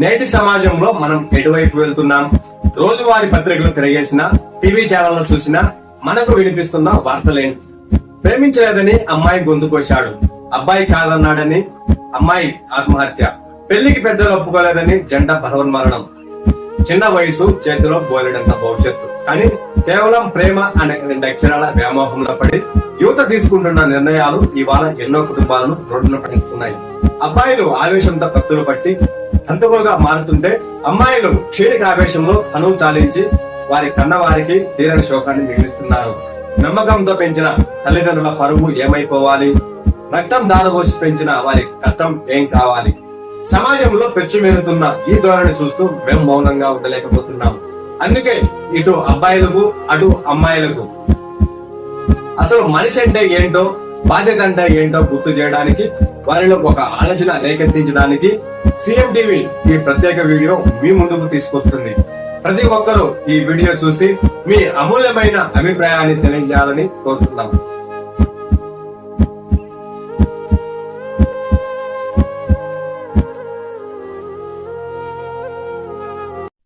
నేటి సమాజంలో మనం ఎటువైపు వెళ్తున్నాం? రోజువారీ పత్రికలు తిరిగేసిన, టీవీ ఛానల్లో చూసినా మనకు వినిపిస్తున్న వార్తలేంటి? ప్రేమించలేదని అమ్మాయి గొంతు కోశాడు, అబ్బాయి కాదన్నాడని అమ్మాయి ఆత్మహత్య, పెళ్లికి పెద్దలు ఒప్పుకోలేదని జంట బలవన్మరణం, చిన్న వయసు చేతిలో బోలెడంత భవిష్యత్తు. కానీ కేవలం ప్రేమ అనే 2 అక్షరాల వ్యామోహంలో పడి యువత తీసుకుంటున్న నిర్ణయాలు ఇవాళ ఎన్నో కుటుంబాలను రోడ్డున పడిస్తున్నాయి. అబ్బాయిలు ఆవేశంతో కత్తులు పట్టి హంతకులుగా మారుతుంటే, అమ్మాయిలు క్షీణిక ఆవేశంలో తనువు చాలించి వారి కన్నవారికి తీరని శోకాన్ని మిగిలిస్తున్నారు. నమ్మకంతో పెంచిన తల్లిదండ్రుల పరువు ఏమైపోవాలి? రక్తం దారబోసి పెంచిన వారి కష్టం ఏం కావాలి? సమాజంలో పెచ్చుమీరుతున్న ఈ ధోరణి చూస్తూ మేము మౌనంగా ఉండలేకపోతున్నాం. అందుకే ఇటు అబ్బాయిలకు అటు అమ్మాయిలకు అసలు మనిషి అంటే ఏంటో, బాధ్యత అంటే ఏంటో గుర్తు చేయడానికి, వారిలో ఒక ఆలోచన రేకెత్తించడానికి సీఎం టీవీ ఈ ప్రత్యేక వీడియో మీ ముందుకు తీసుకొస్తుంది. ప్రతి ఒక్కరూ ఈ వీడియో చూసి మీ అమూల్యమైన అభిప్రాయాన్ని తెలియజేయాలని కోరుతున్నాం.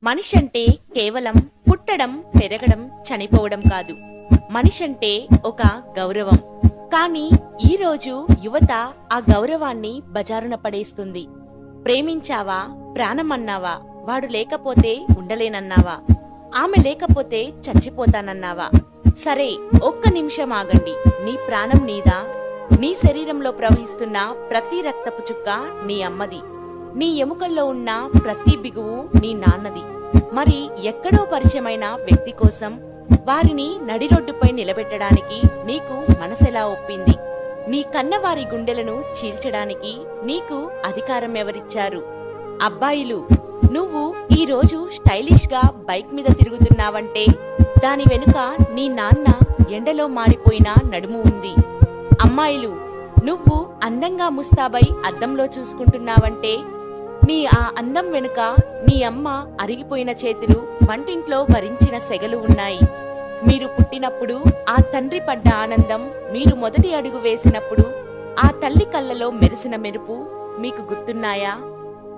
మనిషి అంటే కేవలం పుట్టడం, పెరగడం, చనిపోవడం కాదు. మనిషి అంటే ఒక గౌరవం. కానీ ఈ రోజు యువత ఆ గౌరవాన్ని బజారున పడేస్తుంది. ప్రేమించావా, ప్రాణమన్నావా, వాడు లేకపోతే ఉండలేనన్నావా, ఆమె లేకపోతే చచ్చిపోతానన్నావా? సరే, ఒక్క నిమిషం ఆగండి. నీ ప్రాణం నీదా? నీ శరీరంలో ప్రవహిస్తున్న ప్రతి రక్తపు చుక్క నీ అమ్మది. నీ ఎముకల్లో ఉన్న ప్రతి బిగువు నీ నాన్నది. మరి ఎక్కడో పరిచయమైన వ్యక్తి కోసం వారిని నడిరోడ్డుపై నిలబెట్టడానికి నీకు మనసెలా ఒప్పింది? నీ కన్నవారి గుండెలను చీల్చడానికి నీకు అధికారం ఎవరిచ్చారు? అబ్బాయిలు, నువ్వు ఈ రోజు స్టైలిష్ గా బైక్ మీద తిరుగుతున్నావంటే దాని వెనుక నీ నాన్న ఎండలో మాడిపోయిన నడుము ఉంది. అమ్మాయిలు, నువ్వు అందంగా ముస్తాబై అద్దంలో చూసుకుంటున్నావంటే నీ ఆ అందం వెనుక నీ అమ్మ అరిగిపోయిన చేతులు, వంటింట్లో భరించిన సెగలు ఉన్నాయి. మీరు పుట్టినప్పుడు ఆ తండ్రి పడ్డ ఆనందం, మీరు మొదటి అడుగు వేసినప్పుడు ఆ తల్లి కళ్ళలో మెరిసిన మెరుపు మీకు గుర్తున్నాయా?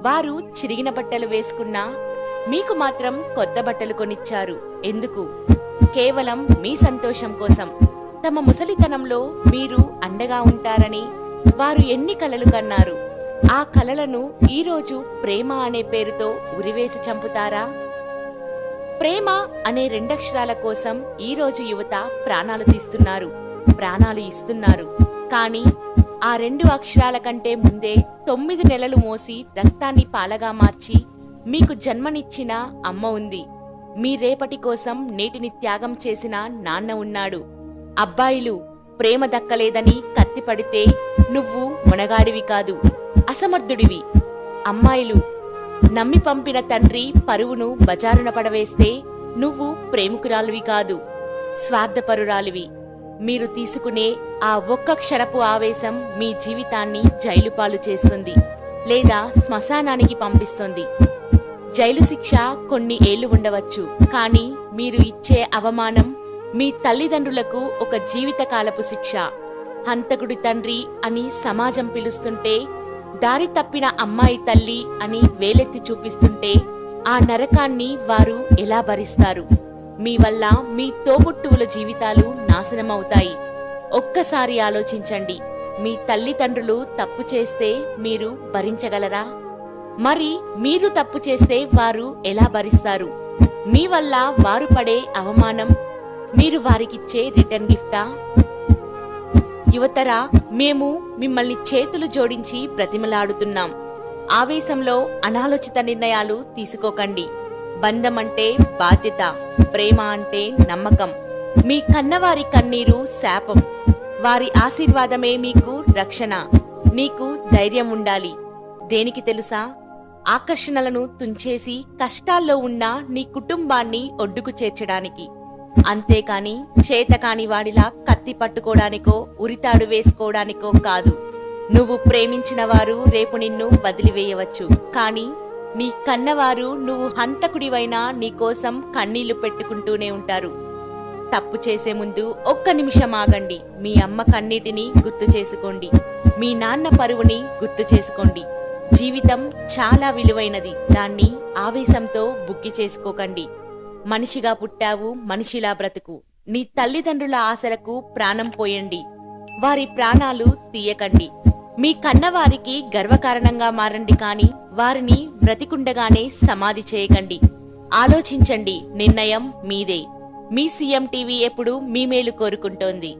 వారు చిరిగిన బట్టలు వేసుకున్నా మీకు మాత్రం కొత్త బట్టలు కొనిచ్చారు. ఎందుకు? కేవలం మీ సంతోషం కోసం. తమ ముసలితనంలో మీరు అండగా ఉంటారని వారు ఎన్ని కలలు కన్నారు. ఆ కలలను ఈరోజు ప్రేమ అనే పేరుతో ఉరివేసి చంపుతారా? ప్రేమ అనే 2 అక్షరాల కోసం ఈరోజు యువత ప్రాణాలు తీస్తున్నారు, ప్రాణాలు ఇస్తున్నారు. కానీ ఆ 2 అక్షరాల కంటే ముందే 9 నెలలు మోసి రక్తాన్ని పాలగా మార్చి మీకు జన్మనిచ్చిన అమ్మ ఉంది. మీ రేపటి కోసం నేటిని త్యాగం చేసిన నాన్న ఉన్నాడు. అబ్బాయిలు, ప్రేమ దక్కలేదని కత్తిపడితే నువ్వు మొనగాడివి కాదు, అసమర్థుడివి. అమ్మాయిలు, నమ్మి పంపిన తండ్రి పరువును బజారున పడవేస్తే నువ్వు ప్రేమికురాలివి కాదు, స్వార్థపరురాలివి. మీరు తీసుకునే ఆ ఒక్క క్షణపు ఆవేశం మీ జీవితాన్ని జైలుపాలు చేస్తుంది, లేదా శ్మశానానికి పంపిస్తుంది. జైలు శిక్ష కొన్ని ఏళ్లు ఉండవచ్చు, కానీ మీరు ఇచ్చే అవమానం మీ తల్లిదండ్రులకు ఒక జీవితకాలపు శిక్ష. హంతకుడి తండ్రి అని సమాజం పిలుస్తుంటే, దారి తప్పిన అమ్మాయి తల్లి అని వేలెత్తి చూపిస్తుంటే ఆ నరకాన్ని వారు ఎలా భరిస్తారు? మీ వల్ల మీ తోబుట్టువుల జీవితాలు నాశనమవుతాయి. ఒక్కసారి ఆలోచించండి. మీ తల్లిదండ్రులు తప్పు చేస్తే మీరు భరించగలరా? మరి మీరు తప్పు చేస్తే వారు ఎలా భరిస్తారు? మీ వల్ల వారు పడే అవమానం మీరు వారికిచ్చే రిటర్న్ గిఫ్టా? యువతరా, మేము మిమ్మల్ని చేతులు జోడించి బ్రతిమలాడుతున్నాం. ఆవేశంలో అనాలోచిత నిర్ణయాలు తీసుకోకండి. బంధం అంటే బాధ్యత, ప్రేమ అంటే నమ్మకం. మీ కన్నవారి కన్నీరు శాపం, వారి ఆశీర్వాదమే మీకు రక్షణ. నీకు ధైర్యం ఉండాలి. దేనికి తెలుసా? ఆకర్షణలను తుంచేసి కష్టాల్లో ఉన్న నీ కుటుంబాన్ని ఒడ్డుకు చేర్చడానికి. అంతేకాని చేతకాని వాడిలా కత్తి పట్టుకోవడానికో, ఉరితాడు వేసుకోవడానికో కాదు. నువ్వు ప్రేమించిన వారు రేపు నిన్ను వదిలివేయవచ్చు, కానీ నీ కన్నవారు నువ్వు హంతకుడివైనా నీకోసం కన్నీళ్లు పెట్టుకుంటూనే ఉంటారు. తప్పు చేసే ముందు ఒక్క నిమిషం ఆగండి. మీ అమ్మ కన్నీటిని గుర్తు చేసుకోండి, మీ నాన్న పరువుని గుర్తు చేసుకోండి. జీవితం చాలా విలువైనది, దాన్ని ఆవేశంతో బుక్కి చేసుకోకండి. మనిషిగా పుట్టావు, మనిషిలా బ్రతుకు. నీ తల్లిదండ్రుల ఆశలకు ప్రాణం పోయండి, వారి ప్రాణాలు తీయకండి. మీ కన్నవారికి గర్వకారణంగా మారండి, కాని వారిని బ్రతికుండగానే సమాధి చేయకండి. ఆలోచించండి, నిర్ణయం మీదే. మీ సీఎం టీవీ ఎప్పుడు మీ మేలు కోరుకుంటోంది.